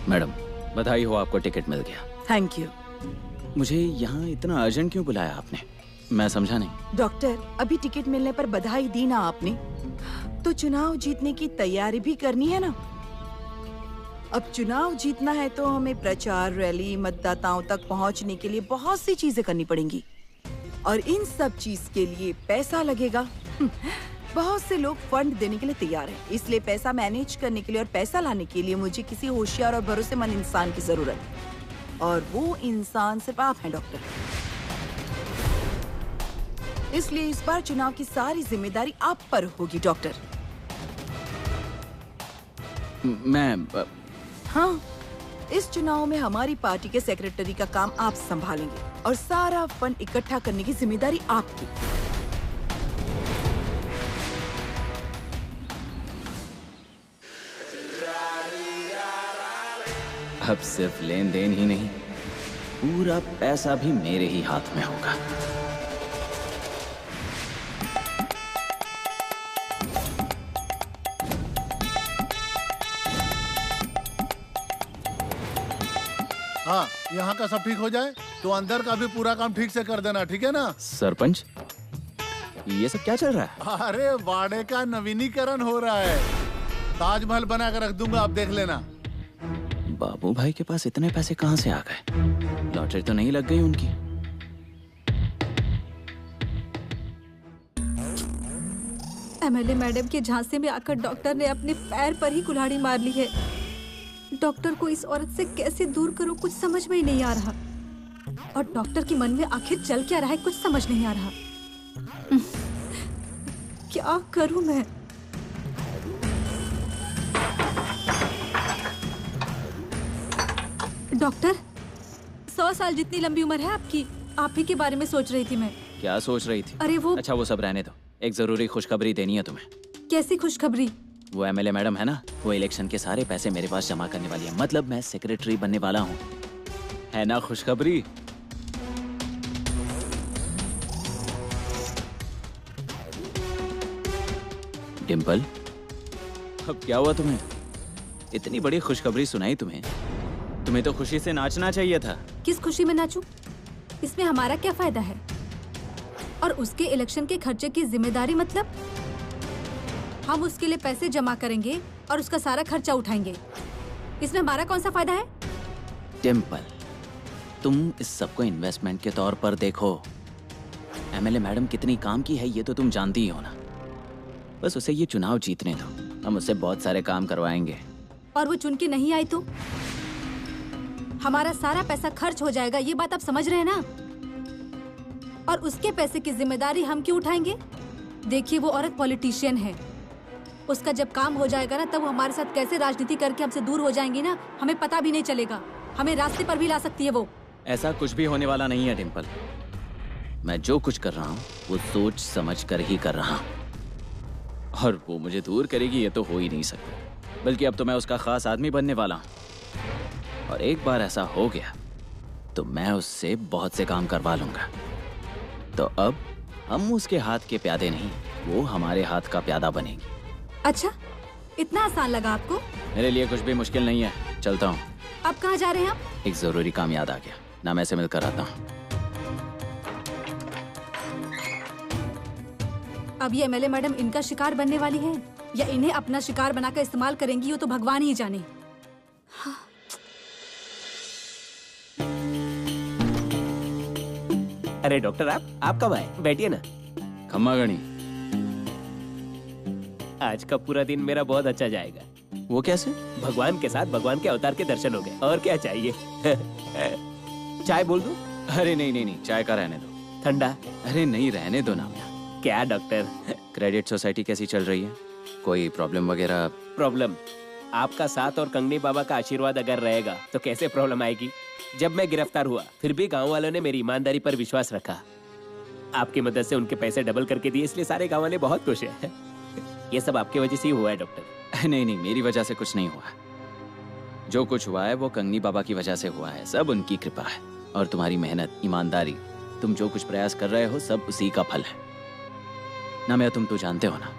Madam, बधाई हो, आपको टिकट मिल गया। Thank you. मुझे यहाँ इतना अर्जेंट क्यों बुलाया आपने? मैं समझा नहीं। डॉक्टर, अभी टिकट मिलने पर बधाई दी ना आपने, तो चुनाव जीतने की तैयारी भी करनी है ना। अब चुनाव जीतना है तो हमें प्रचार, रैली, मतदाताओं तक पहुंचने के लिए बहुत सी चीजें करनी पड़ेंगी और इन सब चीज के लिए पैसा लगेगा। बहुत से लोग फंड देने के लिए तैयार हैं, इसलिए पैसा मैनेज करने के लिए और पैसा लाने के लिए मुझे किसी होशियार और भरोसेमंद इंसान की जरूरत है, और वो इंसान सिर्फ आप हैं डॉक्टर। इसलिए इस बार चुनाव की सारी जिम्मेदारी आप पर होगी डॉक्टर। हाँ, इस चुनाव में हमारी पार्टी के सेक्रेटरी का काम आप संभालेंगे और सारा फंड इकट्ठा करने की जिम्मेदारी आपकी। अब सिर्फ लेन देन ही नहीं, पूरा पैसा भी मेरे ही हाथ में होगा। हाँ, यहाँ का सब ठीक हो जाए तो अंदर का भी पूरा काम ठीक से कर देना, ठीक है ना? सरपंच, ये सब क्या चल रहा है? अरे वाड़े का नवीनीकरण हो रहा है, ताजमहल बना कर रख दूंगा, आप देख लेना। बाबू भाई के पास इतने पैसे कहाँ से आ गए? लॉटरी तो नहीं लग गई उनकी? एमएलए मैडम के झांसे में आकर डॉक्टर ने अपने पैर पर ही कुल्हाड़ी मार ली है। डॉक्टर को इस औरत से कैसे दूर करूं, कुछ समझ में ही नहीं आ रहा। और डॉक्टर के मन में आखिर चल क्या रहा है, कुछ समझ नहीं आ रहा। क्या करूं मैं? डॉक्टर, 100 साल जितनी लंबी उम्र है आपकी, आप ही के बारे में सोच रही थी मैं। क्या सोच रही थी? अरे वो अच्छा, वो सब रहने दो, एक जरूरी खुशखबरी देनी है तुम्हें। कैसी खुशखबरी? वो एमएलए मैडम है ना, वो इलेक्शन के सारे पैसे मेरे पास जमा करने वाली है। मतलब मैं सेक्रेटरी बनने वाला हूँ, है ना खुशखबरी? डिम्पल, अब क्या हुआ तुम्हें? इतनी बड़ी खुशखबरी सुनाई तुम्हें, तुम्हें तो खुशी से नाचना चाहिए था। किस खुशी में नाचूं? इसमें हमारा क्या फायदा है? और उसके इलेक्शन के खर्चे की जिम्मेदारी मतलब हम उसके लिए पैसे जमा करेंगे और उसका सारा खर्चा उठाएंगे। इसमें हमारा कौन सा फायदा है? डिम्पल, तुम इस सबको इन्वेस्टमेंट के तौर पर देखो। एमएलए मैडम कितनी काम की है ये तो तुम जानती ही हो ना। बस उसे ये चुनाव जीतने दो, हम उससे बहुत सारे काम करवाएंगे। और वो चुन के नहीं आई तो हमारा सारा पैसा खर्च हो जाएगा, ये बात आप समझ रहे हैं ना? और उसके पैसे की जिम्मेदारी हम क्यों उठाएंगे? देखिए, वो औरत पॉलिटिशियन है, उसका जब काम हो जाएगा ना, तब वो हमारे साथ कैसे राजनीति करके हमसे दूर हो जाएंगी ना, हमें पता भी नहीं चलेगा। हमें रास्ते पर भी ला सकती है वो। ऐसा कुछ भी होने वाला नहीं है डिम्पल। मैं जो कुछ कर रहा हूँ वो सोच समझ कर ही कर रहा हूँ, और वो मुझे दूर करेगी ये तो हो ही नहीं सकता। बल्कि अब तो मैं उसका खास आदमी बनने वाला हूँ, और एक बार ऐसा हो गया तो मैं उससे बहुत से काम करवा लूंगा। तो अब हम उसके हाथ के प्यादे नहीं, वो हमारे हाथ का प्यादा बनेगी। अच्छा, इतना आसान लगा आपको? मेरे लिए कुछ भी मुश्किल नहीं है, चलता हूँ। आप कहाँ जा रहे हैं आप? एक जरूरी काम याद आ गया, ना मैं से मिलकर आता हूँ। अब ये एमएलए मैडम इनका शिकार बनने वाली है या इन्हें अपना शिकार बनाकर इस्तेमाल करेंगी, वो तो भगवान ही जाने। हाँ। अरे डॉक्टर, आप कब आए? बैठिए ना। खम्मा गणी, आज का पूरा दिन मेरा बहुत अच्छा जाएगा। वो कैसे? भगवान के साथ भगवान के अवतार के दर्शन हो गए, और क्या चाहिए? चाय बोल दूं? अरे नहीं नहीं नहीं, चाय का रहने दो। ठंडा? अरे नहीं, रहने दो ना। क्या डॉक्टर? क्रेडिट सोसाइटी कैसी चल रही है? कोई प्रॉब्लम वगैरह? प्रॉब्लम? आपका साथ और कंगनी बाबा का आशीर्वाद अगर रहेगा तो कैसे प्रॉब्लम आएगी? जब मैं गिरफ्तार हुआ फिर भी गांव वालों ने मेरी ईमानदारी पर विश्वास रखा। आपकी मदद से उनके पैसे डबल करके दिए, इसलिए सारे गांव वाले बहुत खुश हैं। ये सब आपकी वजह से ही हुआ है डॉक्टर। नहीं नहीं, मेरी वजह से कुछ नहीं हुआ। जो कुछ हुआ है वो कंगनी बाबा की वजह से हुआ है, सब उनकी कृपा है। और तुम्हारी मेहनत, ईमानदारी, तुम जो कुछ प्रयास कर रहे हो सब उसी का फल है ना। मैं तुम तो जानते हो ना,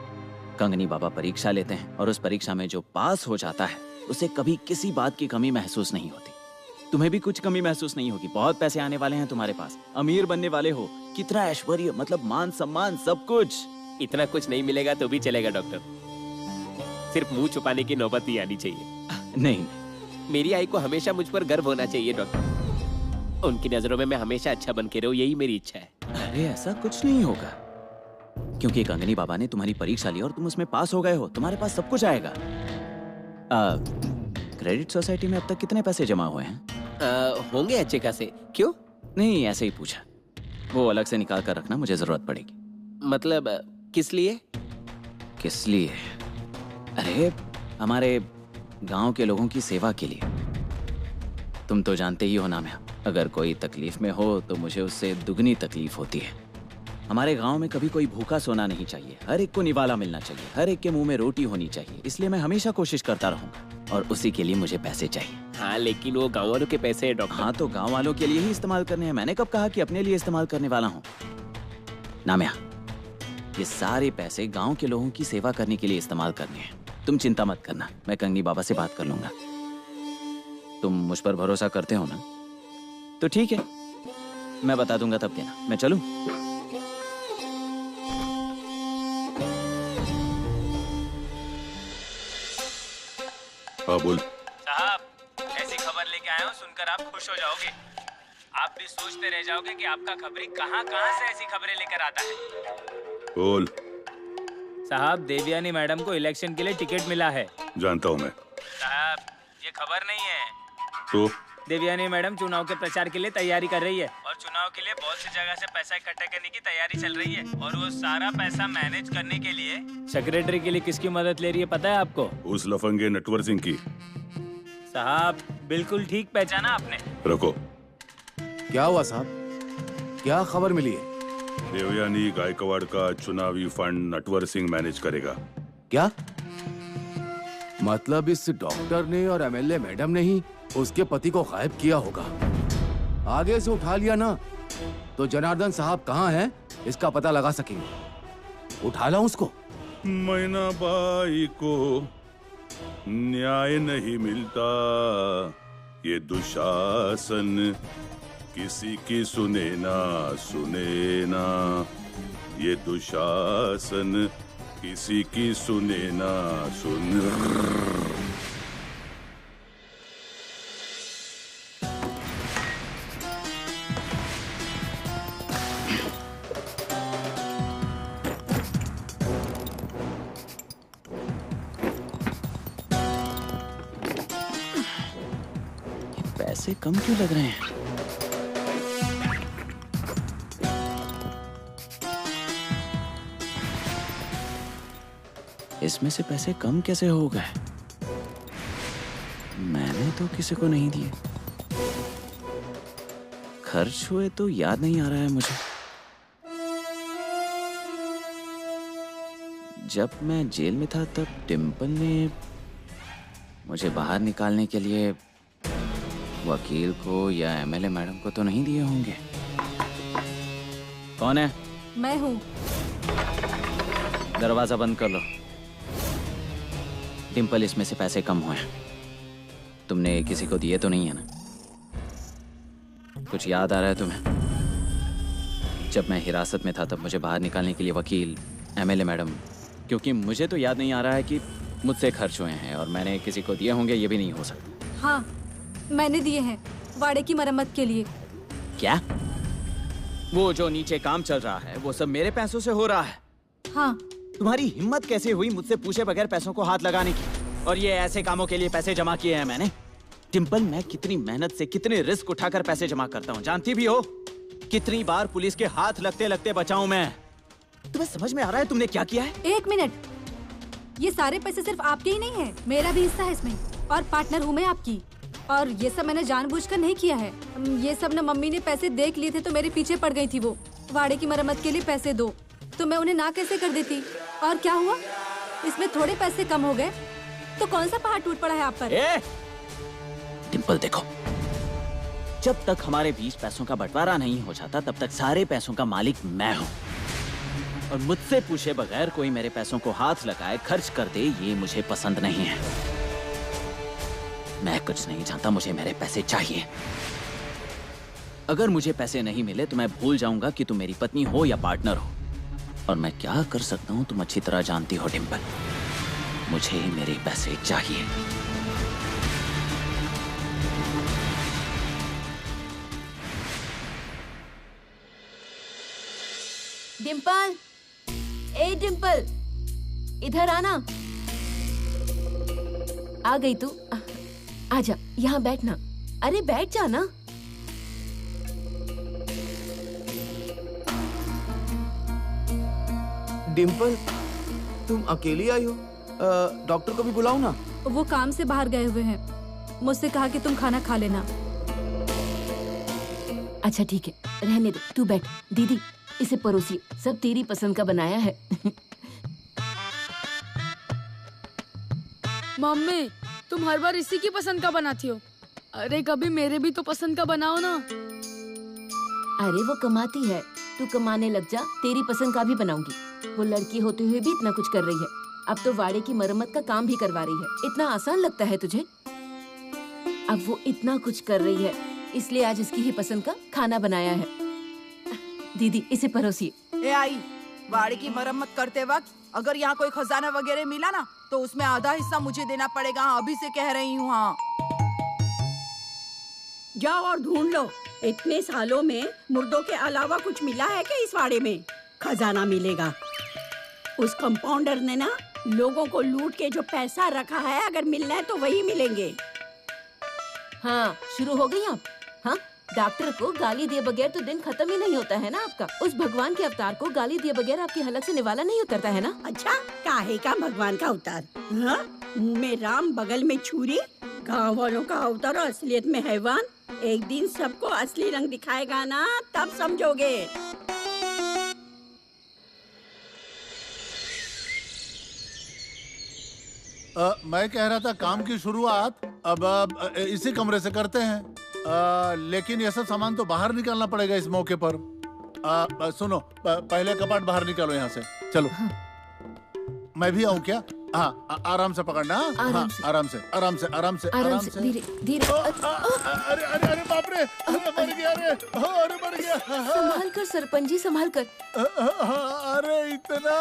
कंगनी बाबा परीक्षा लेते हैं और उस परीक्षा में जो पास हो जाता है उसे कभी किसी बात की कमी महसूस नहीं होती। तुम्हें भी कुछ कमी महसूस नहीं होगी। बहुत पैसे आने वाले हैं तुम्हारे पास, अमीर बनने वाले हो, कितना ऐश्वर्य, मतलब मान सम्मान सब कुछ। इतना कुछ नहीं मिलेगा तो भी चलेगा डॉक्टर, सिर्फ मुंह छुपाने की नौबत नहीं आनी चाहिए। नहीं, मेरी आई को हमेशा मुझ पर गर्व होना चाहिए डॉक्टर। उनकी नजरों में मैं हमेशा अच्छा बन के रहूं, यही मेरी इच्छा है। अरे ऐसा कुछ नहीं होगा, क्योंकि कंगनी बाबा ने तुम्हारी परीक्षा ली और तुम उसमें पास हो गए हो। तुम्हारे पास सब कुछ आएगा। क्रेडिट सोसाइटी में अब तक कितने पैसे जमा हुए हैं? होंगे अच्छे खासे। क्यों? नहीं, ऐसे ही पूछा। वो अलग से निकाल कर रखना, मुझे जरूरत पड़ेगी। मतलब किस लिए? किस लिए? अरे हमारे गांव के लोगों की सेवा के लिए। तुम तो जानते ही हो ना, मैं अगर कोई तकलीफ में हो तो मुझे उससे दुगनी तकलीफ होती है। हमारे गांव में कभी कोई भूखा सोना नहीं चाहिए, हर एक को निवाला मिलना चाहिए, हर एक के मुंह में रोटी होनी चाहिए। इसलिए मैं हमेशा कोशिश करता रहूंगा और उसी के लिए मुझे पैसे चाहिए। हाँ, लेकिन वो गाँव वालों के पैसे हैं डॉक्टर। हाँ, तो गांव वालों के लिए ही इस्तेमाल करने हैं। मैंने कब कहा कि अपने लिए इस्तेमाल करने वाला हूँ? नाम्या, ये सारे पैसे गांव के लोगों की सेवा करने के लिए इस्तेमाल करने हैं। तुम चिंता मत करना, मैं कंगनी बाबा से बात कर लूंगा। तुम मुझ पर भरोसा करते हो ना? तो ठीक है, मैं बता दूंगा तब देना। मैं चलूं? हाँ बोल। साहब, ऐसी खबर लेके आया हूँ, सुनकर आप खुश हो जाओगे। आप भी सोचते रह जाओगे कि आपका खबरी कहाँ से ऐसी खबरें लेकर आता है। बोल। साहब, देवयानी मैडम को इलेक्शन के लिए टिकट मिला है। जानता हूँ मैं। साहब, ये खबर नहीं है। तो देवयानी मैडम चुनाव के प्रचार के लिए तैयारी कर रही है और चुनाव के लिए बहुत सी जगह से पैसा इकट्ठा करने की तैयारी चल रही है। और वो सारा पैसा मैनेज करने के लिए सेक्रेटरी के लिए किसकी मदद ले रही है पता है आपको? उस लफंगे नटवर सिंह की। साहब, बिल्कुल ठीक पहचाना आपने। रखो। क्या हुआ साहब, क्या खबर मिली है? देवयानी गायकवाड़ का चुनावी फंड नटवर सिंह मैनेज करेगा। क्या मतलब इस डॉक्टर ने और एमएलए मैडम ने ही उसके पति को गायब किया होगा? आगे से उठा लिया ना तो जनार्दन साहब कहाँ हैं इसका पता लगा सकेंगे। उठा ला उसको। मैना बाई को न्याय नहीं मिलता, ये दुशासन किसी की सुने ना, ये दुशासन किसी की सुने ना सुन। पैसे कम क्यों लग रहे हैं? इसमें से पैसे कम कैसे हो गए? मैंने तो किसी को नहीं दिए। खर्च हुए तो याद नहीं आ रहा है मुझे। जब मैं जेल में था तब डिम्पल ने मुझे बाहर निकालने के लिए वकील को या एमएलए मैडम को तो नहीं दिए होंगे। कौन है? मैं हूँ। दरवाजा बंद कर लो। डिम्पल, इसमें से पैसे कम हुए हैं। तुमने किसी को दिए तो नहीं है ना? कुछ याद आ रहा है तुम्हें? जब मैं हिरासत में था तब मुझे बाहर निकालने के लिए वकील, एमएलए मैडम, क्योंकि मुझे तो याद नहीं आ रहा है कि मुझसे खर्च हुए हैं और मैंने किसी को दिए होंगे, ये भी नहीं हो सकता। हाँ, मैंने दिए हैं वाड़े की मरम्मत के लिए। क्या? वो जो नीचे काम चल रहा है वो सब मेरे पैसों से हो रहा है? हाँ। तुम्हारी हिम्मत कैसे हुई मुझसे पूछे बगैर पैसों को हाथ लगाने की? और ये ऐसे कामों के लिए पैसे जमा किए हैं मैंने? डिम्पल, मैं कितनी मेहनत से, कितने रिस्क उठाकर पैसे जमा करता हूँ, जानती भी हो? कितनी बार पुलिस के हाथ लगते लगते बचाऊं मैं। तुम्हें समझ में आ रहा है तुमने क्या किया है? एक मिनट, ये सारे पैसे सिर्फ आपके ही नहीं है, मेरा भी हिस्सा है इसमें और पार्टनर हूँ मैं आपकी। और ये सब मैंने जानबूझकर नहीं किया है। ये सब ना मम्मी ने पैसे देख लिए थे तो मेरे पीछे पड़ गई थी। वो वाड़े की मरम्मत के लिए पैसे दो तो मैं उन्हें ना कैसे कर देती। और क्या हुआ, इसमें थोड़े पैसे कम हो गए तो कौन सा पहाड़ टूट पड़ा है आप पर? डिम्पल देखो, जब तक हमारे बीच पैसों का बंटवारा नहीं हो जाता तब तक सारे पैसों का मालिक मैं हूँ। और मुझसे पूछे बगैर कोई मेरे पैसों को हाथ लगाए, खर्च कर दे, ये मुझे पसंद नहीं है। मैं कुछ नहीं जानता, मुझे मेरे पैसे चाहिए। अगर मुझे पैसे नहीं मिले तो मैं भूल जाऊंगा कि तुम मेरी पत्नी हो या पार्टनर हो। और मैं क्या कर सकता हूं तुम अच्छी तरह जानती हो डिंपल। मुझे मेरे पैसे चाहिए। डिंपल, ए डिंपल, इधर आना। आ गई तू? आजा, यहाँ बैठना। अरे बैठ जा ना। डिम्पल, तुम अकेली आई हो? डॉक्टर को भी बुलाओ ना। वो काम से बाहर गए हुए हैं। मुझसे कहा कि तुम खाना खा लेना। अच्छा ठीक है, रहने दो, तू बैठ। दीदी, इसे परोसिए, सब तेरी पसंद का बनाया है। मम्मी, तुम हर बार इसी की पसंद का बनाती हो। अरे कभी मेरे भी तो पसंद का बनाओ ना। अरे वो कमाती है, तू कमाने लग जा, तेरी पसंद का भी बनाऊंगी। वो लड़की होते हुए भी इतना कुछ कर रही है, अब तो वाड़े की मरम्मत का काम भी करवा रही है। इतना आसान लगता है तुझे? अब वो इतना कुछ कर रही है, इसलिए आज इसकी ही पसंद का खाना बनाया है। दीदी, इसे परोसिए। ए आई, बाड़ी की मरम्मत करते वक्त अगर यहाँ कोई खजाना वगैरह मिला ना तो उसमें आधा हिस्सा मुझे देना पड़ेगा। हाँ, अभी से कह रही हूँ। हाँ, जाओ और ढूंढ लो। इतने सालों में मुर्दों के अलावा कुछ मिला है क्या इस वाड़े में? खजाना मिलेगा। उस कंपाउंडर ने ना लोगों को लूट के जो पैसा रखा है, अगर मिलना है तो वही मिलेंगे। हाँ, शुरू हो गई आप? हाँ, डॉक्टर को गाली दिए बगैर तो दिन खत्म ही नहीं होता है ना आपका। उस भगवान के अवतार को गाली दिए बगैर आपकी हलक से निवाला नहीं उतरता है ना। अच्छा, काहे का भगवान का अवतार? हाँ? मुंह में राम, बगल में छुरी, गाँव वालों का अवतार और असलियत में हैवान। एक दिन सबको असली रंग दिखाएगा ना, तब समझोगे। मैं कह रहा था काम की शुरुआत अब इसी कमरे से करते हैं। लेकिन ये सब सामान तो बाहर निकालना पड़ेगा इस मौके पर। सुनो, पहले कपाट बाहर निकालो यहाँ से। चलो। हाँ। मैं भी आऊँ क्या? हाँ, आराम से पकड़ना। आराम से, आराम से, आराम से, आराम से, आराम से, धीरे धीरे। अरे अरे अरे बाप रे, अरे मर गया, अरे मर गया। संभाल कर सरपंच जी, संभाल कर। अरे इतना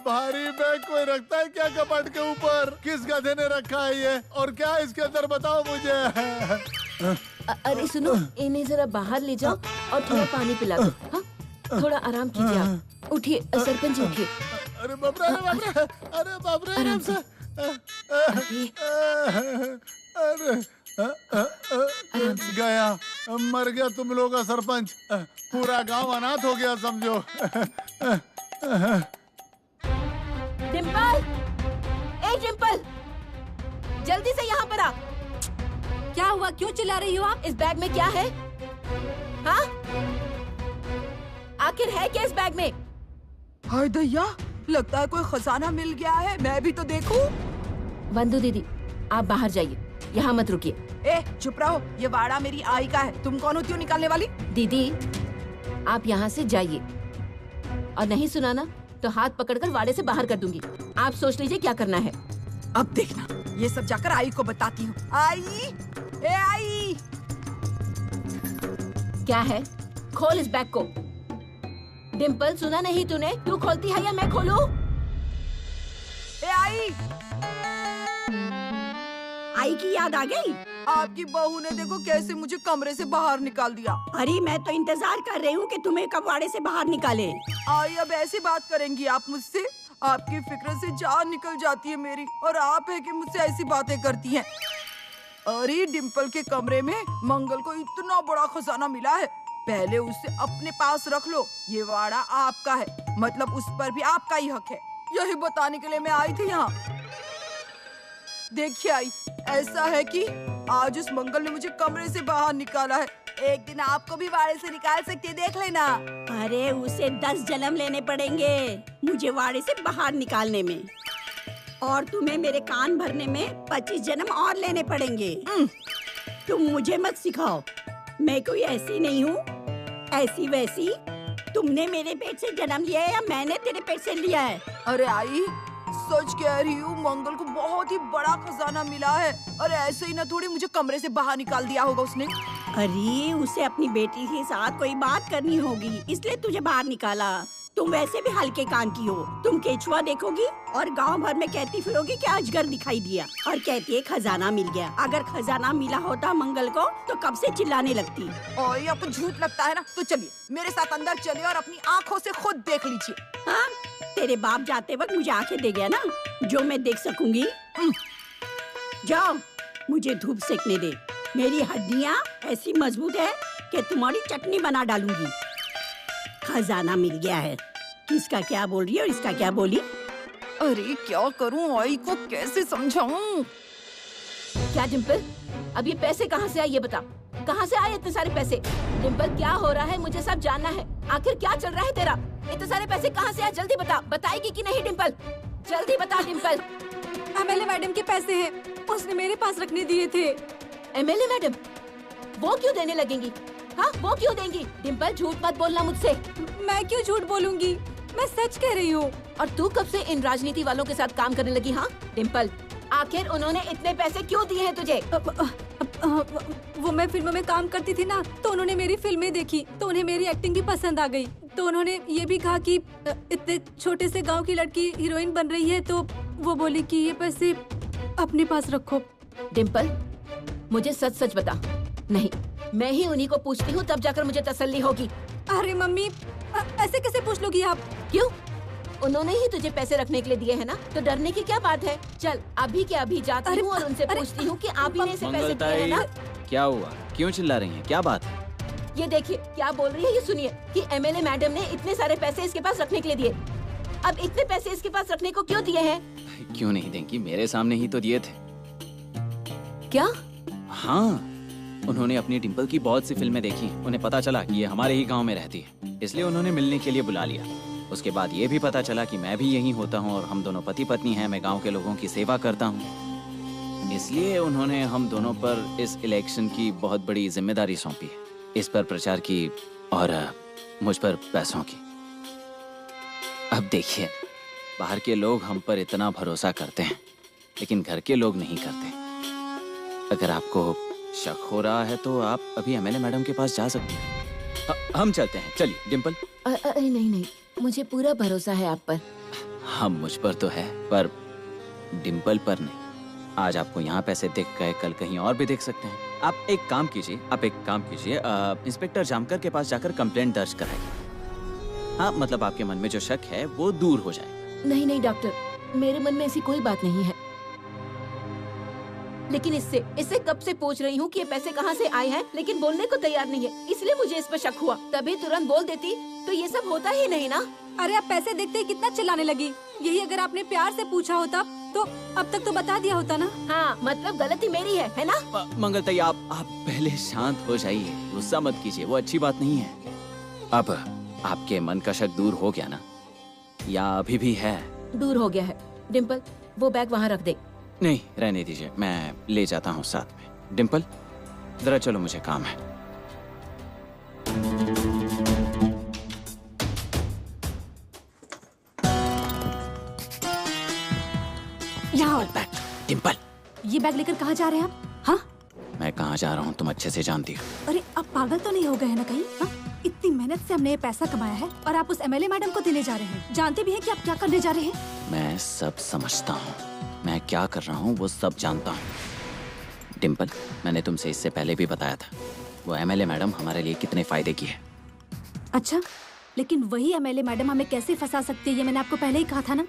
भारी बैग कोई रखता है क्या कपाट के ऊपर? किस गधे ने रखा है ये? और क्या इसके अंदर, बताओ मुझे। अरे सुनो, इन्हें जरा बाहर ले जाओ और थोड़ा पानी पिला दो। हाँ, थोड़ा आराम कीजिए आप। उठिए सरपंच जी, उठिए। अरे बाप रे, अरे बाप रे, अरे बाप रे, आराम से। अरे गया, मर गया तुम लोगों का सरपंच। पूरा गांव अनाथ हो गया समझो। डिंपल, ए डिंपल, जल्दी से यहाँ पर आ। क्या हुआ, क्यों चिल्ला रही हो आप? इस बैग में क्या है? हाँ, आखिर है क्या इस बैग में? हाय दैया, लगता है कोई खजाना मिल गया है। मैं भी तो देखूं। वंदु दीदी, आप बाहर जाइए, यहाँ मत रुकिए। ए, चुप रहो, ये वाड़ा मेरी आई का है। तुम कौन होती हो निकालने वाली? दीदी, आप यहाँ से जाइए, और नहीं सुना ना तो हाथ पकड़कर वाड़े से बाहर कर दूंगी। आप सोच लीजिए क्या करना है। अब देखना, ये सब जाकर आई को बताती हूँ। आई, ए आई, क्या है? खोल इस बैग को। डिंपल, सुना नहीं तूने? तू खोलती है या मैं खोलूं? ए आई, आई की याद आ गई? आपकी बहू ने देखो कैसे मुझे कमरे से बाहर निकाल दिया। अरे मैं तो इंतजार कर रही हूँ कि तुम्हें कब वाड़े से बाहर निकाले। आई, अब ऐसी बात करेंगी आप मुझसे? आपकी फिक्र से जान निकल जाती है मेरी, और आप है कि मुझसे ऐसी बातें करती हैं। अरे डिंपल के कमरे में मंगल को इतना बड़ा खजाना मिला है, पहले उसे अपने पास रख लो। ये वाड़ा आपका है, मतलब उस पर भी आपका ही हक है। यही बताने के लिए मैं आई थी यहाँ। देखिए आई, ऐसा है कि आज उस मंगल ने मुझे कमरे से बाहर निकाला है। एक दिन आपको भी वाड़े से निकाल सकती है, देख लेना। अरे उसे 10 जन्म लेने पड़ेंगे मुझे वाड़े से बाहर निकालने में, और तुम्हें मेरे कान भरने में 25 जन्म और लेने पड़ेंगे। तुम मुझे मत सिखाओ, मैं कोई ऐसी नहीं हूँ, ऐसी वैसी। तुमने मेरे पेट से जन्म लिया है या मैंने तेरे पेट से लिया है? अरे आई, सच कह रही हूँ, मंगल को बहुत ही बड़ा खजाना मिला है और ऐसे ही ना थोड़ी मुझे कमरे से बाहर निकाल दिया होगा उसने। अरे उसे अपनी बेटी के साथ कोई बात करनी होगी, इसलिए तुझे बाहर निकाला। तुम वैसे भी हल्के कान की हो, तुम केचुआ देखोगी और गांव भर में कहती फिरोगी कि अजगर दिखाई दिया और कहती है खजाना मिल गया। अगर खजाना मिला होता मंगल को तो कब से चिल्लाने लगती। और ये आपको झूठ लगता है ना, तो चलिए मेरे साथ अंदर चलिए और अपनी आँखों से खुद देख लीजिए। हाँ, तेरे बाप जाते वक्त मुझे आंखें दे गया ना, जो मैं देख सकूंगी। जाओ, मुझे धूप सेकने दे। मेरी हड्डियाँ ऐसी मजबूत है कि तुम्हारी चटनी बना डालूंगी। खजाना मिल गया है। किसका क्या बोल रही है और इसका क्या बोली? अरे क्या करूं, आई को कैसे समझाऊं? क्या डिम्पल, अब ये पैसे कहाँ से आए ये बता। कहाँ से आए इतने सारे पैसे? डिम्पल क्या हो रहा है, मुझे सब जानना है। आखिर क्या चल रहा है तेरा? इतने सारे पैसे कहाँ से आए, जल्दी बता। बताएगी कि नहीं डिम्पल? जल्दी बता डिम्पल। एमएलए मैडम के पैसे हैं, उसने मेरे पास रखने दिए थे। एमएलए मैडम वो क्यों देने लगेंगी? हाँ, वो क्यों देंगी? डिम्पल झूठ मत बोलना मुझसे। मैं क्यों झूठ बोलूंगी, मैं सच कह रही हूँ। और तू कब से इन राजनीति वालों के साथ काम करने लगी? हाँ डिम्पल, आखिर उन्होंने इतने पैसे क्यों दिए हैं तुझे? वो मैं फिल्मों में काम करती थी ना, तो उन्होंने मेरी फिल्में देखी तो उन्हें मेरी एक्टिंग भी पसंद आ गई। तो उन्होंने ये भी कहा कि इतने छोटे से गांव की लड़की हीरोइन बन रही है, तो वो बोली कि ये पैसे अपने पास रखो। डिम्पल मुझे सच सच बता। नहीं, मैं ही उन्हीं को पूछती हूँ, तब जाकर मुझे तसल्ली होगी। अरे मम्मी, ऐसे कैसे पूछ लोगी आप? क्यों? उन्होंने ही तुझे पैसे रखने के लिए दिए हैं ना, तो डरने की क्या बात है? चल अभी के अभी जाती हूँ और उनसे पूछती हूँ कि आप ही ने इसे पैसे दिए हैं ना? क्या हुआ, क्यों चिल्ला रही हैं, क्या बात है? ये देखिए क्या बोल रही है, ये सुनिए कि एमएलए मैडम ने इतने सारे पैसे इसके पास रखने के लिए दिए। अब इतने पैसे इसके पास रखने को क्यों दिए हैं? क्यों नहीं देंगी, मेरे सामने ही तो दिए थे। क्या? हाँ, उन्होंने अपनी डिम्पल की बहुत सी फिल्में देखी, उन्हें पता चला कि ये हमारे ही गांव में रहती है, इसलिए उन्होंने मिलने के लिए बुला लिया। उसके बाद ये भी पता चला कि मैं भी यहीं होता हूँ और हम दोनों पति पत्नी हैं, मैं गांव के लोगों की सेवा करता हूँ, इसलिए उन्होंने हम दोनों पर इस इलेक्शन की बहुत बड़ी जिम्मेदारी सौंपी है, इस पर प्रचार की और मुझ पर पैसों की। अब देखिए, बाहर के लोग हम पर इतना भरोसा करते हैं, लेकिन घर के लोग नहीं करते। अगर आपको शक हो रहा है तो आप अभी एमएलए मैडम के पास जा सकते हैं। हम चलते हैं, चलिए डिम्पल। अरे नहीं नहीं, मुझे पूरा भरोसा है आप पर। हम मुझ पर तो है, पर डिम्पल पर नहीं। आज आपको यहाँ पैसे दिख गए, कल कहीं और भी दिख सकते हैं। आप एक काम कीजिए, इंस्पेक्टर जामकर के पास जाकर कंप्लेंट दर्ज कराइए। हाँ, मतलब आपके मन में जो शक है वो दूर हो जाए। नहीं नहीं डॉक्टर, मेरे मन में ऐसी कोई बात नहीं है, लेकिन इससे कब से पूछ रही हूँ कि ये पैसे कहाँ से आए हैं, लेकिन बोलने को तैयार नहीं है, इसलिए मुझे इस पर शक हुआ। तभी तुरंत बोल देती तो ये सब होता ही नहीं ना। अरे आप पैसे देखते ही कितना चिल्लाने लगी। यही अगर आपने प्यार से पूछा होता तो अब तक तो बता दिया होता ना। हाँ, मतलब गलती मेरी है ना? मंगलताई, आप पहले शांत हो जाइए, गुस्सा मत कीजिए, वो अच्छी बात नहीं है। अब आपके मन का शक दूर हो गया ना, या अभी भी है? दूर हो गया है। डिम्पल वो बैग वहाँ रख दे। नहीं, रहने दीजिए, मैं ले जाता हूँ साथ में। डिम्पल जरा चलो, मुझे काम है। यहाँ बैग। डिम्पल, ये बैग लेकर कहाँ जा रहे हैं आप? हाँ, मैं कहाँ जा रहा हूँ तुम अच्छे से जानती हो। अरे आप पागल तो नहीं हो गए हैं ना कहीं? हाँ? इतनी मेहनत से हमने ये पैसा कमाया है और आप उस एमएलए मैडम को देने जा रहे हैं। जानते भी हैं कि आप क्या करने जा रहे हैं? मैं सब समझता हूँ, मैं क्या कर रहा हूँ वो सब जानता हूँ। डिम्पल, मैंने तुमसे इससे पहले भी बताया था, वो एमएलए मैडम हमारे लिए कितने फायदे की है। अच्छा, लेकिन वही एमएलए मैडम हमें कैसे फंसा सकती है, ये मैंने आपको पहले ही कहा था ना।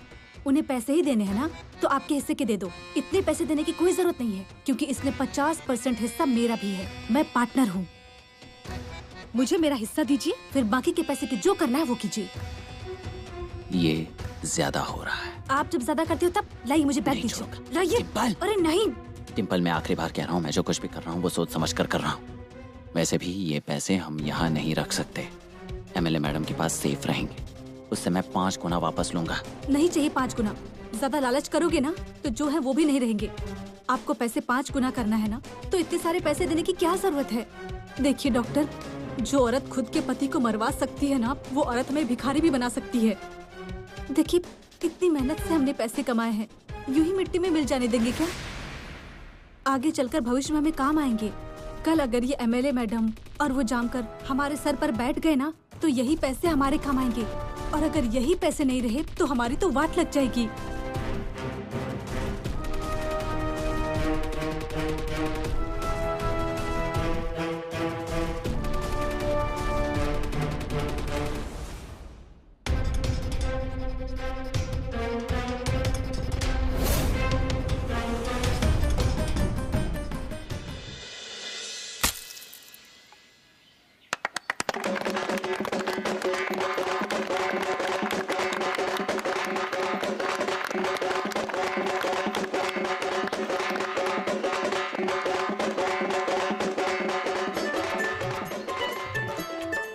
उन्हें पैसे ही देने हैं ना, तो आपके हिस्से के दे दो। इतने पैसे देने की कोई जरूरत नहीं है, क्योंकि इसमें 50% हिस्सा मेरा भी है, मैं पार्टनर हूँ। मुझे मेरा हिस्सा दीजिए, फिर बाकी के पैसे की जो करना है वो कीजिए। ये ज्यादा हो रहा है। आप जब ज्यादा करते हो तब लाइए, मुझे बैग दीजिए। लाइए। अरे नहीं डिम्पल, मैं आखिरी बार कह रहा हूँ, मैं जो कुछ भी कर रहा हूँ वो सोच समझ कर रहा हूँ। वैसे भी ये पैसे हम यहाँ नहीं रख सकते, एमएलए मैडम के पास सेफ रहेंगे, उससे मैं 5 गुना वापस लूंगा। नहीं चाहिए 5 गुना, ज्यादा लालच करोगे ना तो जो है वो भी नहीं रहेंगे। आपको पैसे 5 गुना करना है ना, तो इतने सारे पैसे देने की क्या जरूरत है? देखिए डॉक्टर, जो औरत खुद के पति को मरवा सकती है ना, वो औरत में भिखारी भी बना सकती है। देखिए, इतनी मेहनत से हमने पैसे कमाए हैं, यूं ही मिट्टी में मिल जाने देंगे क्या? आगे चलकर भविष्य में हमें काम आएंगे। कल अगर ये एमएलए मैडम और वो जामकर हमारे सर पर बैठ गए ना, तो यही पैसे हमारे काम आएंगे। और अगर यही पैसे नहीं रहे तो हमारी तो वाट लग जाएगी।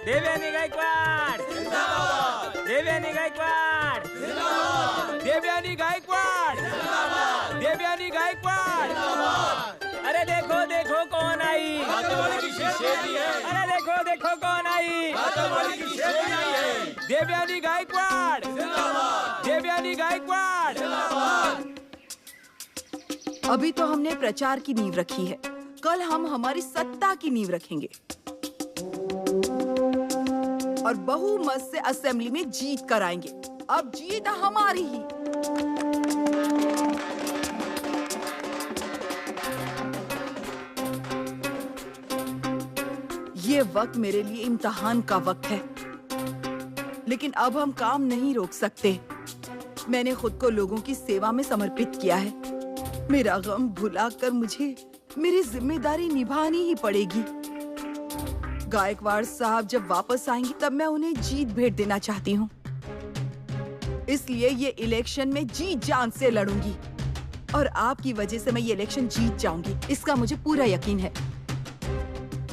देवयानी गायकवाड जिंदाबाद, देवयानी गायकवाड जिंदाबाद, देवयानी गायकवाड जिंदाबाद, देवयानी गायकवाड जिंदाबाद। अरे देखो देखो कौन आई, अरे देखो देखो कौन आई, देवयानी गायकवाड जिंदाबाद, देवयानी गायकवाड जिंदाबाद। अभी तो हमने प्रचार की नींव रखी है, कल हम हमारी सत्ता की नींव रखेंगे और बहुमत से असेंबली में जीत कर आएंगे। अब जीत हमारी ही। ये वक्त मेरे लिए इम्तिहान का वक्त है, लेकिन अब हम काम नहीं रोक सकते। मैंने खुद को लोगों की सेवा में समर्पित किया है। मेरा गम भुलाकर मुझे मेरी जिम्मेदारी निभानी ही पड़ेगी। गायकवाड़ साहब जब वापस आएंगी तब मैं उन्हें जीत भेंट देना चाहती हूँ। इसलिए ये इलेक्शन में जी जान से लड़ूंगी और आपकी वजह से मैं ये इलेक्शन जीत जाऊंगी, इसका मुझे पूरा यकीन है।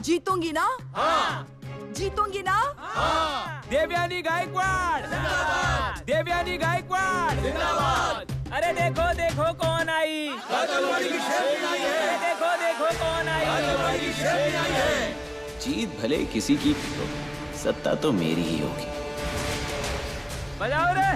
जीतूंगी ना? हाँ। जीतूंगी ना? हाँ। देवयानी गायकवाड जिंदाबाद, देवयानी गायकवाड जिंदाबाद। अरे देखो देखो कौन आई, अरे देखो देखो कौन आई। जीत भले किसी की भी हो, सत्ता तो मेरी ही होगी। बजाओ रे।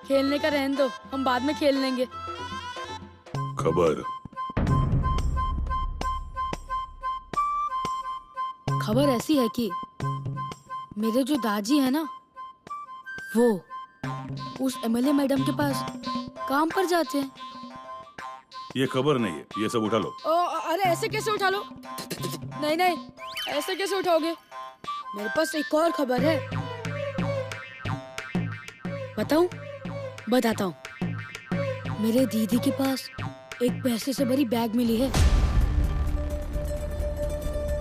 खेलने का रहने दो, हम बाद में खेल लेंगे। खबर ऐसी है कि मेरे जो दादी है ना, वो उस एमएलए मैडम के पास काम पर जाते हैं। ये खबर नहीं है, ये सब उठा लो। अरे ऐसे कैसे उठा लो? नहीं नहीं, ऐसे कैसे उठाओगे? मेरे पास एक और खबर है। बताऊं? बताता हूँ। मेरे दीदी के पास एक पैसे से भरी बैग मिली है,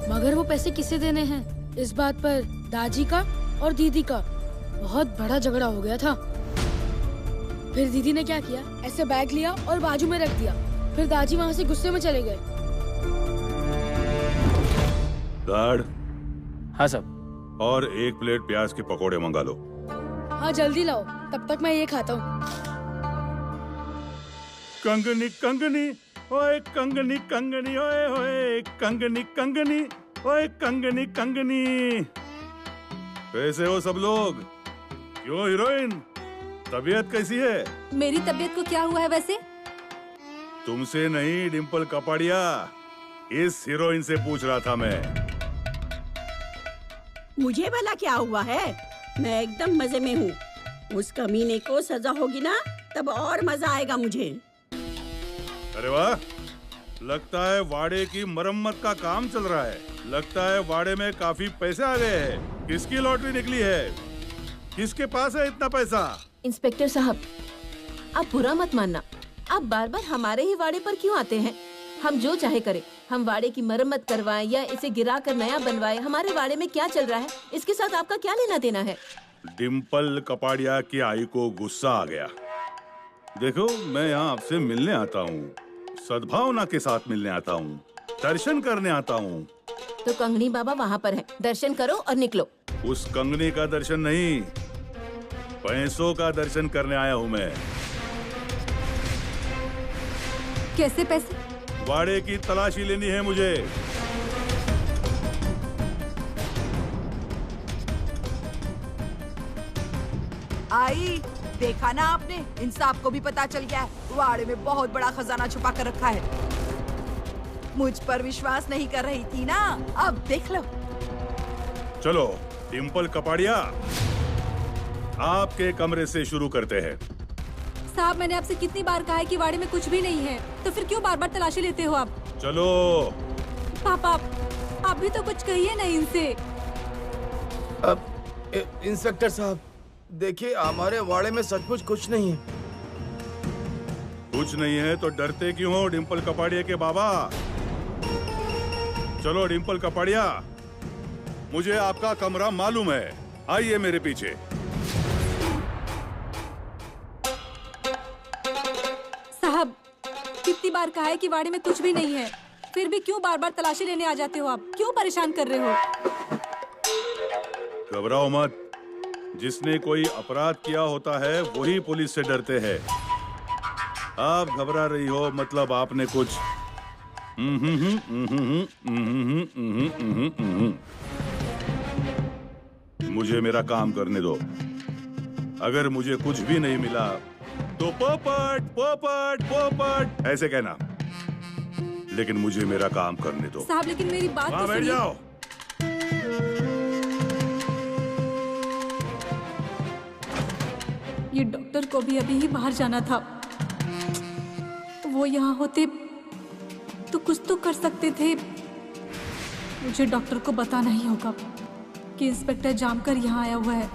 मगर वो पैसे किसे देने हैं, इस बात पर दादी का और दीदी का बहुत बड़ा झगड़ा हो गया था। फिर दीदी ने क्या किया, ऐसे बैग लिया और बाजू में रख दिया। फिर दादी वहाँ से गुस्से में चले गए। गार्ड। हाँ सब। और एक प्लेट प्याज के पकोड़े मंगा लो। हाँ जल्दी लाओ, तब तक मैं ये खाता हूँ। कंगनी कंगनी ओए कंगनी कंगनी ओए होए कंगनी कंगनी ओए कंगनी कंगनी। कैसे हो सब लोग? क्यों हीरोइन, तबीयत कैसी है? मेरी तबीयत को क्या हुआ है वैसे? तुमसे नहीं डिम्पल कपाड़िया, इस हीरोइन से पूछ रहा था मैं। मुझे भला क्या हुआ है? मैं एकदम मजे में हूँ। उस कमीने को सजा होगी ना, तब और मजा आएगा मुझे। अरे वाह, लगता है वाड़े की मरम्मत का काम चल रहा है। लगता है वाड़े में काफी पैसे आ गए हैं। किसकी लॉटरी निकली है? किसके पास है इतना पैसा? इंस्पेक्टर साहब, आप बुरा मत मानना, आप बार बार हमारे ही वाड़े पर क्यों आते हैं? हम जो चाहे करें, हम वाड़े की मरम्मत करवाएं या इसे गिरा कर नया बनवाएं, हमारे वाड़े में क्या चल रहा है इसके साथ आपका क्या लेना देना है? डिम्पल कपाड़िया की आई को गुस्सा आ गया। देखो, मैं यहाँ आपसे मिलने आता हूँ, सद्भावना के साथ मिलने आता हूँ, दर्शन करने आता हूँ। तो कंगनी बाबा वहाँ पर हैं, दर्शन करो और निकलो। उस कंगनी का दर्शन नहीं, पैसों का दर्शन करने आया हूं मैं। कैसे पैसे? वाड़े की तलाशी लेनी है मुझे। आई, देखा ना आपने, इंसाफ को भी पता चल गया है वाड़े में बहुत बड़ा खजाना छुपा कर रखा है। मुझ पर विश्वास नहीं कर रही थी ना, अब देख लो। चलो डिम्पल कपाड़िया, आपके कमरे से शुरू करते हैं। साहब, मैंने आपसे कितनी बार कहा है कि वाड़े में कुछ भी नहीं है, तो फिर क्यों बार बार तलाशी लेते हो आप? चलो। पापा, आप भी तो कुछ कहिए ना इनसे। इंस्पेक्टर साहब, देखिए हमारे वाड़े में सचमुच कुछ नहीं है। कुछ नहीं है तो डरते क्यों हो डिम्पल कपाड़िया के बाबा? चलो डिम्पल कपाड़िया, मुझे आपका कमरा मालूम है, आइए मेरे पीछे। साहब, कितनी बार कहा है कि वाड़े में कुछ भी नहीं है, फिर भी क्यों बार बार तलाशी लेने आ जाते हो आप? क्यों परेशान कर रहे हो? घबराओ मत, जिसने कोई अपराध किया होता है वही पुलिस से डरते हैं। आप घबरा रही हो मतलब आपने कुछ मुझे मेरा काम करने दो। अगर मुझे कुछ भी नहीं मिला तो पोपट पोपट पोपट ऐसे कहना, लेकिन मुझे मेरा काम करने दो। साहब, लेकिन मेरी बात तो बैठ जाओ। ये डॉक्टर को भी अभी ही बाहर जाना था। वो यहाँ होते तो कुछ तो कर सकते थे। मुझे डॉक्टर को बताना ही होगा कि इंस्पेक्टर जामकर यहाँ आया हुआ है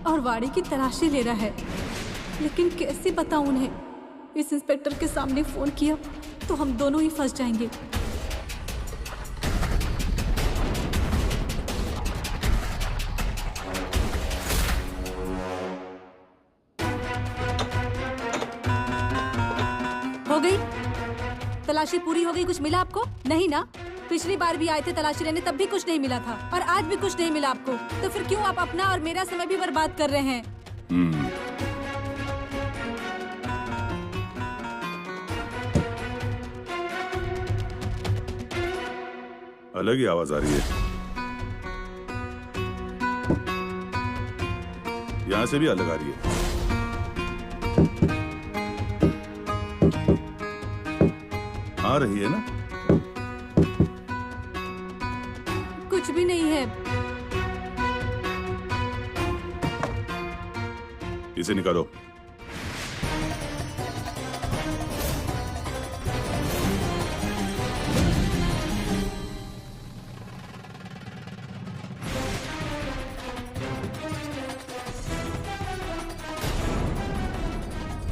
और वाड़े की तलाशी ले रहा है। लेकिन कैसे बताऊं उन्हें? इस इंस्पेक्टर के सामने फोन किया तो हम दोनों ही फंस जाएंगे। हो गई तलाशी, पूरी हो गई। कुछ मिला आपको? नहीं ना? पिछली बार भी आए थे तलाशी लेने, तब भी कुछ नहीं मिला था और आज भी कुछ नहीं मिला आपको, तो फिर क्यों आप अपना और मेरा समय भी बर्बाद कर रहे हैं? अलग ही आवाज आ रही है, यहां से भी अलग आ रही है। आ रही है ना? कुछ भी नहीं है। इसे निकालो।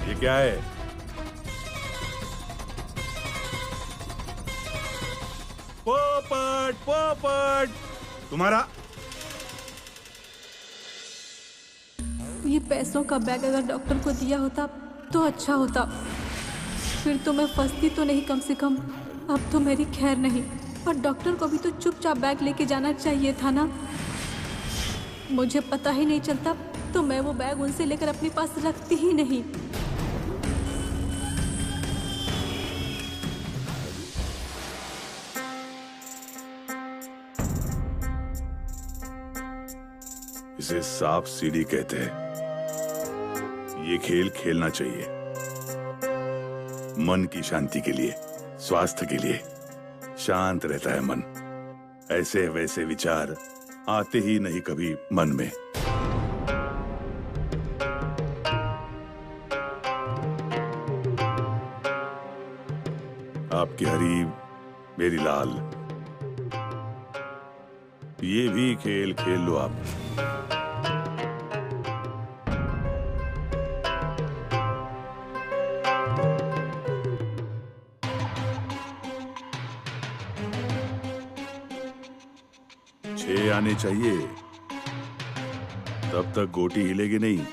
ये क्या है? पोपट पोपट, तुम्हारा ये पैसों का बैग अगर डॉक्टर को दिया होता तो अच्छा होता, फिर तो मैं फंसती तो नहीं कम से कम। अब तो मेरी खैर नहीं, पर डॉक्टर को भी तो चुपचाप बैग लेके जाना चाहिए था ना। मुझे पता ही नहीं चलता तो मैं वो बैग उनसे लेकर अपने पास रखती ही नहीं। इसे सांप सीढ़ी कहते हैं। ये खेल खेलना चाहिए मन की शांति के लिए, स्वास्थ्य के लिए। शांत रहता है मन, ऐसे वैसे विचार आते ही नहीं कभी मन में। आपकी हरी मेरी लाल, ये भी खेल खेल लो आप। छह आने चाहिए, तब तक गोटी हिलेगी नहीं।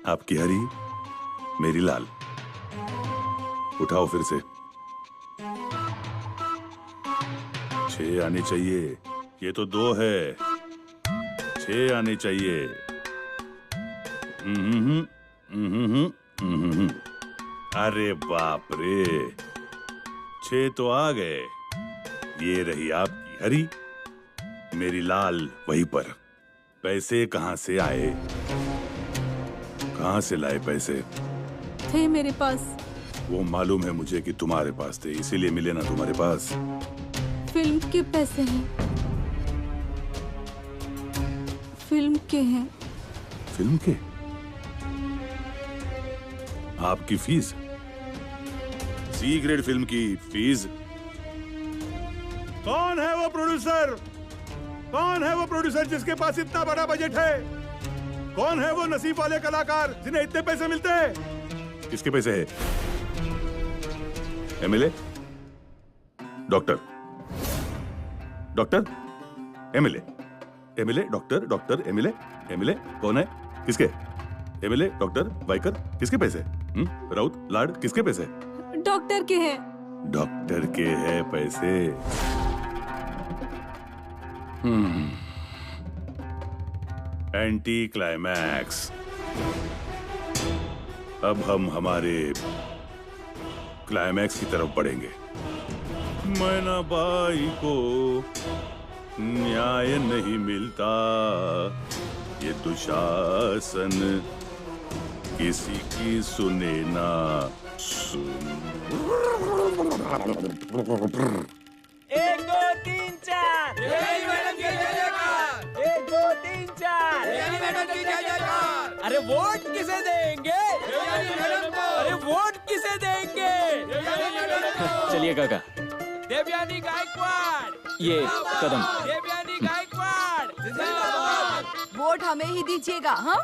आपकी हरी मेरी लाल, उठाओ फिर से। 6 आने चाहिए, ये तो 2 है। 6 आने चाहिए, अरे बाप रे, 6 तो आ गए। ये रही आपकी हरी, मेरी लाल वहीं पर। पैसे कहाँ से आए? कहाँ से लाए पैसे? थे मेरे पास। वो मालूम है मुझे कि तुम्हारे पास थे, इसीलिए मिले ना तुम्हारे पास। फिल्म के पैसे हैं। फिल्म के हैं। फिल्म के? आपकी फीस? सी ग्रेड फिल्म की फीस? कौन है वो प्रोड्यूसर? कौन है वो प्रोड्यूसर जिसके पास इतना बड़ा बजट है? कौन है वो नसीब वाले कलाकार जिन्हें इतने पैसे मिलते हैं? किसके पैसे है? MLA? Doctor? Doctor? MLA? MLA? Doctor? Doctor? MLA? MLA? कौन है? किसके? एमएलए? डॉक्टर? वाइकर? किसके पैसे? राउत? लाड? किसके पैसे? डॉक्टर के हैं। डॉक्टर के हैं पैसे। Anti climax. अब हम हमारे क्लाइमैक्स की तरफ बढ़ेंगे। मैना बाई को न्याय नहीं मिलता, ये दुशासन किसी की सुने ना। एक दो तीन चार, मैडम की जयकार। 1 2 3 4, मैडम की जयकार। अरे वोट किसे देंगे? अरे वोट किसे देंगे? चलिए काका, देवयानी गायकवाड़। ये कदम। देवयानी गायकवाड़ जिंदाबाद। वोट हमें ही दीजिएगा। हाँ,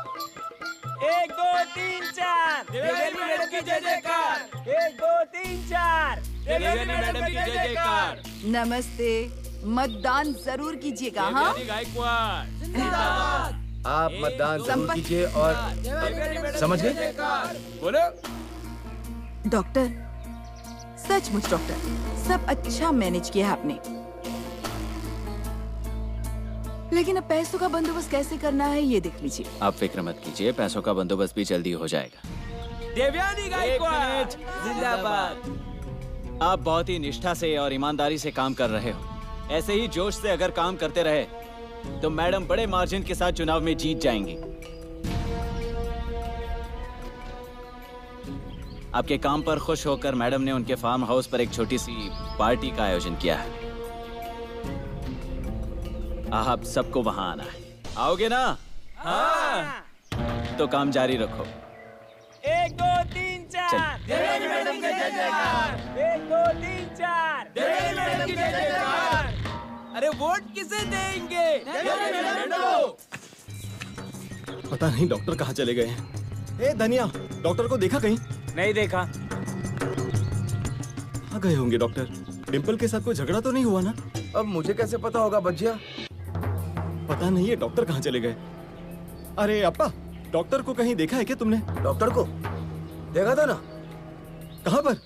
1 2 3 4, देवयानी मैडम की जय जयकार। 1 2 3 4, देवयानी मैडम की जय जयकार। नमस्ते। मतदान जरूर कीजिएगा। हाँ, देवयानी गायकवाड़ जिंदाबाद। आप मतदान जरूर कीजिए और समझ गए? बोलो। डॉक्टर, सचमुच डॉक्टर, सब अच्छा मैनेज किया आपने, लेकिन अब पैसों का बंदोबस्त कैसे करना है ये देख लीजिए। आप फिक्र मत कीजिए, पैसों का बंदोबस्त भी जल्दी हो जाएगा। देवयानी गायकवाड़ जिंदाबाद। आप बहुत ही निष्ठा से और ईमानदारी से काम कर रहे हो। ऐसे ही जोश से अगर काम करते रहे तो मैडम बड़े मार्जिन के साथ चुनाव में जीत जाएंगी। आपके काम पर खुश होकर मैडम ने उनके फार्म हाउस पर एक छोटी सी पार्टी का आयोजन किया है। आप सबको वहां आना है। आओगे ना? हाँ। तो काम जारी रखो। 1 2 3 4, देवयानी मैडम की जय जयकार। 1 2 3 4, देवयानी मैडम की जय जयकार। अरे वोट किसे देंगे? देवयानी मैडम को। पता नहीं डॉक्टर कहाँ चले गए हैं। ए धनिया, डॉक्टर को देखा कहीं? नहीं देखा। कहाँ गए होंगे डॉक्टर? डिम्पल के साथ कोई झगड़ा तो नहीं हुआ ना? अब मुझे कैसे पता होगा बच्चिया? पता नहीं है डॉक्टर कहाँ चले गए। अरे अप्पा, डॉक्टर को कहीं देखा है क्या तुमने? डॉक्टर को देखा था ना। कहाँ पर?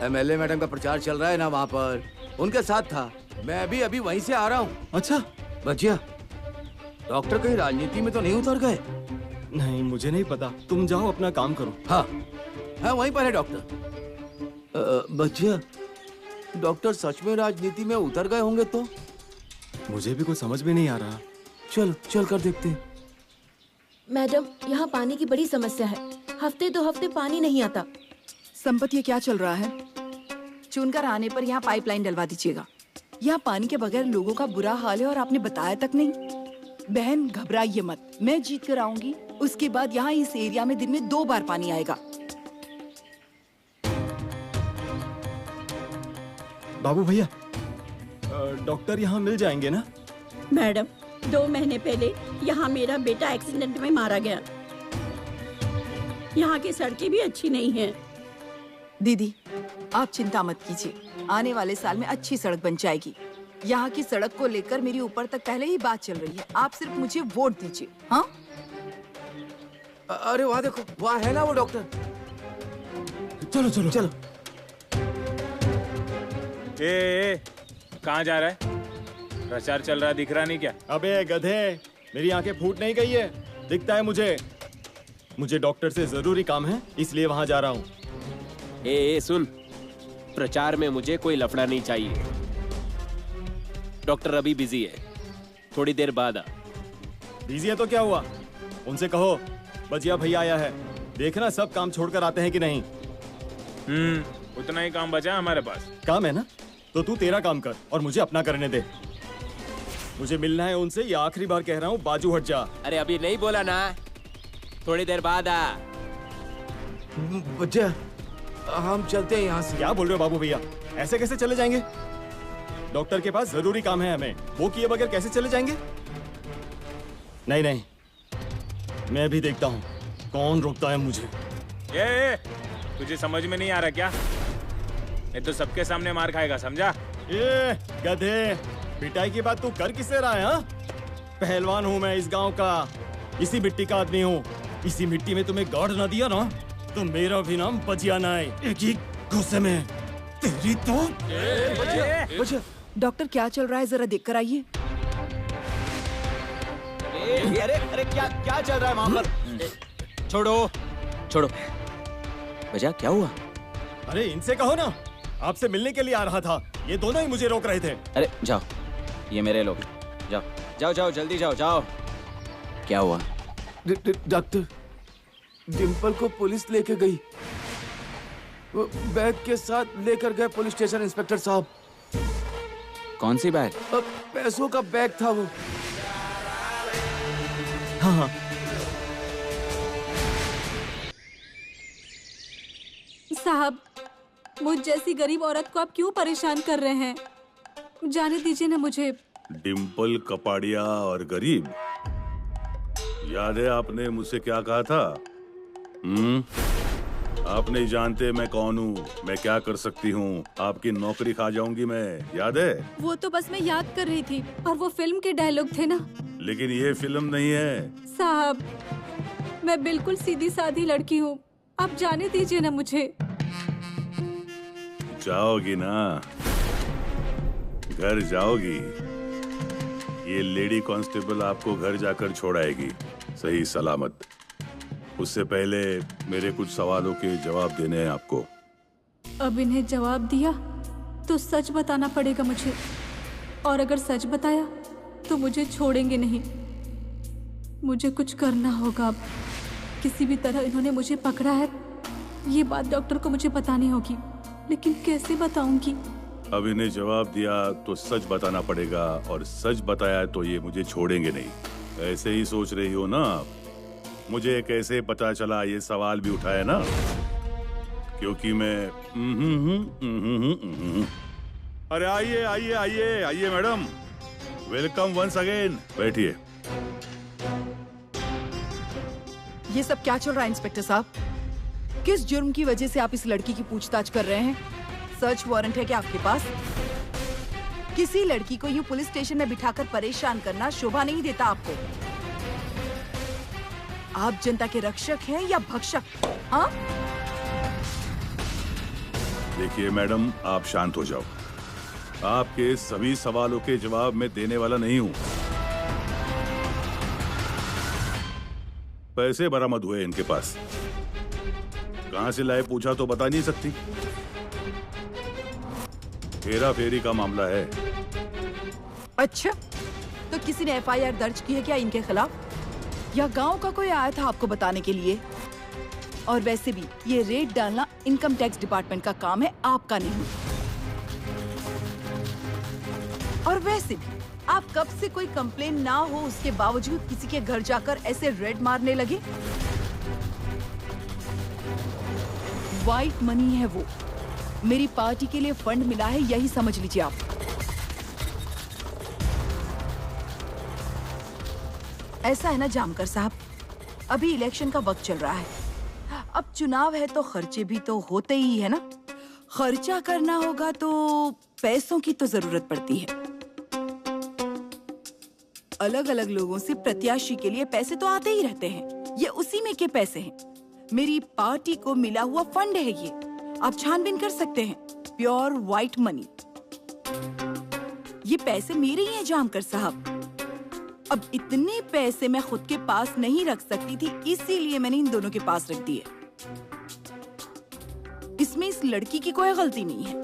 एमएलए मैडम का प्रचार चल रहा है ना, वहाँ पर उनके साथ था। मैं भी अभी वहीं से आ रहा हूँ। अच्छा बच्चिया, डॉक्टर कहीं राजनीति में तो नहीं उतर गए? नहीं, मुझे नहीं पता। तुम जाओ अपना काम करो। हाँ हाँ, वहीं पर है डॉक्टर। बच्चिया, डॉक्टर सच में राजनीति में उतर गए होंगे तो? मुझे भी कुछ समझ में नहीं आ रहा। चल कर देखते हैं। मैडम, यहाँ पानी की बड़ी समस्या है। हफ्ते 2 हफ्ते पानी नहीं आता। संपत, ये क्या चल रहा है? चुनकर आने पर यहाँ पाइपलाइन डलवा दीजिएगा। यहाँ पानी के बगैर लोगों का बुरा हाल है और आपने बताया तक नहीं। बहन घबराइए मत, मैं जीत कर आऊंगी। उसके बाद यहाँ इस एरिया में दिन में 2 बार पानी आएगा। बाबू भैया, डॉक्टर यहाँ मिल जाएंगे ना? मैडम, 2 महीने पहले यहाँ मेरा बेटा एक्सीडेंट में मारा गया। यहाँ की सड़कें भी अच्छी नहीं हैं। दीदी, आप चिंता मत कीजिए, आने वाले साल में अच्छी सड़क बन जाएगी। यहाँ की सड़क को लेकर मेरी ऊपर तक पहले ही बात चल रही है। आप सिर्फ मुझे वोट दीजिए। हाँ? अरे वहाँ देखो, वहाँ है ना वो डॉक्टर। चलो चलो चलो। कहाँ जा रहा है? प्रचार चल रहा, दिख रहा नहीं क्या? अबे गधे, मेरी आंखें फूट नहीं गई है, दिखता है मुझे। मुझे डॉक्टर से जरूरी काम है, इसलिए वहाँ जा रहा हूँ। ए सुन, प्रचार में मुझे कोई लफड़ा नहीं चाहिए। डॉक्टर अभी बिजी है, थोड़ी देर बाद आ। बिजी है तो क्या हुआ, उनसे कहो बजिया भैया आया है, देखना सब काम छोड़कर आते हैं कि नहीं। उतना ही काम बचा हमारे पास। काम है ना, तो तू तेरा काम कर और मुझे अपना करने दे। मुझे मिलना है उनसे, ये आखिरी बार कह रहा हूँ, बाजू हट जा। अरे अभी नहीं बोला ना, थोड़ी देर बाद आ। बच्चा, हम चलते हैं यहाँ से। क्या बोल रहे हो बाबू भैया, ऐसे कैसे चले जाएंगे? डॉक्टर के पास जरूरी काम है हमें, वो किए बगैर कैसे चले जाएंगे? नहीं नहीं, मैं भी देखता हूँ कौन रोकता है मुझे। ये तुझे समझ में नहीं आ रहा क्या? ये तो सबके सामने मार खाएगा, समझा? ये गधे, पिटाई की बात तू कर किससे रहा है? हाँ, पहलवान हूँ मैं इस गांव का, इसी मिट्टी का आदमी हूँ। इसी मिट्टी में तुम्हें गाड़ ना दिया ना तो मेरा भी नाम बजिया ना है। एक ही गुस्से में तेरी तो। बजिया, डॉक्टर क्या चल रहा है, जरा देख कर आइए। अरे अरे क्या चल रहा है वहाँ पर? छोड़ो छोड़ो। बजिया क्या हुआ? अरे इनसे कहो ना, आपसे मिलने के लिए आ रहा था, ये दोनों ही मुझे रोक रहे थे। अरे जाओ, ये मेरे लोग, जाओ जाओ जाओ जल्दी जाओ जाओ। क्या हुआ? डॉक्टर, डिम्पल को पुलिस लेके गई, वो बैग के साथ लेकर गए पुलिस स्टेशन इंस्पेक्टर साहब। कौन सी बैग? पैसों का बैग था वो। हाँ। साहब, मुझ जैसी गरीब औरत को आप क्यों परेशान कर रहे हैं? जाने दीजिए ना मुझे। डिम्पल कपाड़िया और गरीब, याद है आपने मुझसे क्या कहा था? आप नहीं जानते मैं कौन हूँ, मैं क्या कर सकती हूँ, आपकी नौकरी खा जाऊंगी मैं, याद है? वो तो बस मैं याद कर रही थी, और वो फिल्म के डायलॉग थे ना। लेकिन ये फिल्म नहीं है साहब, मैं बिल्कुल सीधी सादी लड़की हूँ, आप जाने दीजिए ना मुझे। जाओगी ना, घर जाओगी, ये लेडी कांस्टेबल आपको घर जाकर छोड़ाएगी सही सलामत। उससे पहले मेरे कुछ सवालों के जवाब देने हैं आपको। अब इन्हें जवाब दिया तो सच बताना पड़ेगा मुझे, और अगर सच बताया तो मुझे छोड़ेंगे नहीं। मुझे कुछ करना होगा अब, किसी भी तरह इन्होंने मुझे पकड़ा है, ये बात डॉक्टर को मुझे बतानी होगी, लेकिन कैसे बताऊंगी? अब इन्हें जवाब दिया तो सच बताना पड़ेगा, और सच बताया तो ये मुझे छोड़ेंगे नहीं। ऐसे ही सोच रही हो ना? मुझे कैसे पता चला, ये सवाल भी उठाया ना, क्योंकि मैं अरे आइए आइए आइए आइए मैडम, वेलकम वंस अगेन, बैठिए। ये सब क्या चल रहा है इंस्पेक्टर साहब? किस जुर्म की वजह से आप इस लड़की की पूछताछ कर रहे हैं? सर्च वारंट है क्या आपके पास? किसी लड़की को यूं पुलिस स्टेशन में बिठाकर परेशान करना शोभा नहीं देता आपको। आप जनता के रक्षक हैं या भक्षक? हाँ? देखिए मैडम, आप शांत हो जाओ। आपके सभी सवालों के जवाब मैं देने वाला नहीं हूँ। पैसे बरामद हुए इनके पास, कहाँ से लाए पूछा तो बता नहीं सकती। हेरा फेरी का मामला है। अच्छा, तो किसी ने FIR दर्ज की है क्या इनके खिलाफ, या गांव का कोई आया था आपको बताने के लिए? और वैसे भी ये रेड डालना इनकम टैक्स डिपार्टमेंट का काम है, आपका नहीं। और वैसे भी आप कब से कोई कंप्लेन ना हो उसके बावजूद किसी के घर जाकर ऐसे रेड मारने लगे? व्हाइट मनी है वो, मेरी पार्टी के लिए फंड मिला है, यही समझ लीजिए आप। ऐसा है ना जामकर साहब, अभी इलेक्शन का वक्त चल रहा है, अब चुनाव है तो खर्चे भी तो होते ही है ना। खर्चा करना होगा तो पैसों की तो जरूरत पड़ती है। अलग अलग लोगों से प्रत्याशी के लिए पैसे तो आते ही रहते हैं, ये उसी में के पैसे हैं। मेरी पार्टी को मिला हुआ फंड है ये, आप छानबीन कर सकते हैं। प्योर व्हाइट मनी, ये पैसे मेरे ही हैं जामकर साहब। अब इतने पैसे मैं खुद के पास नहीं रख सकती थी, इसीलिए मैंने इन दोनों के पास रख दिए। इसमें इस लड़की की कोई गलती नहीं है,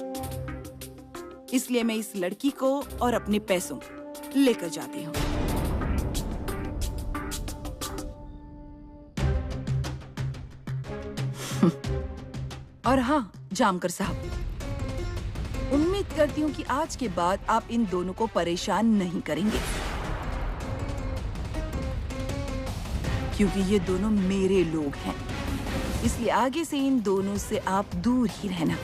इसलिए मैं इस लड़की को और अपने पैसों को लेकर जाती हूँ। और हाँ जामकर साहब, उम्मीद करती हूँ कि आज के बाद आप इन दोनों को परेशान नहीं करेंगे, क्योंकि ये दोनों मेरे लोग हैं, इसलिए आगे से इन दोनों से आप दूर ही रहना।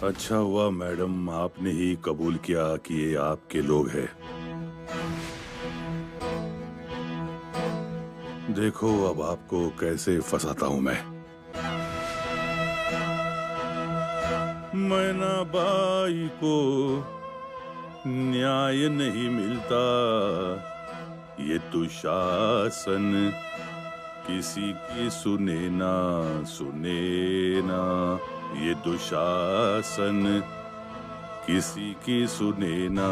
अच्छा हुआ मैडम, आपने ही कबूल किया कि ये आपके लोग हैं। देखो अब आपको कैसे फंसाता हूं मैं। मैना बाई को न्याय नहीं मिलता, ये तो शासन किसी की सुने ना, ये दुशासन किसी की सुने ना।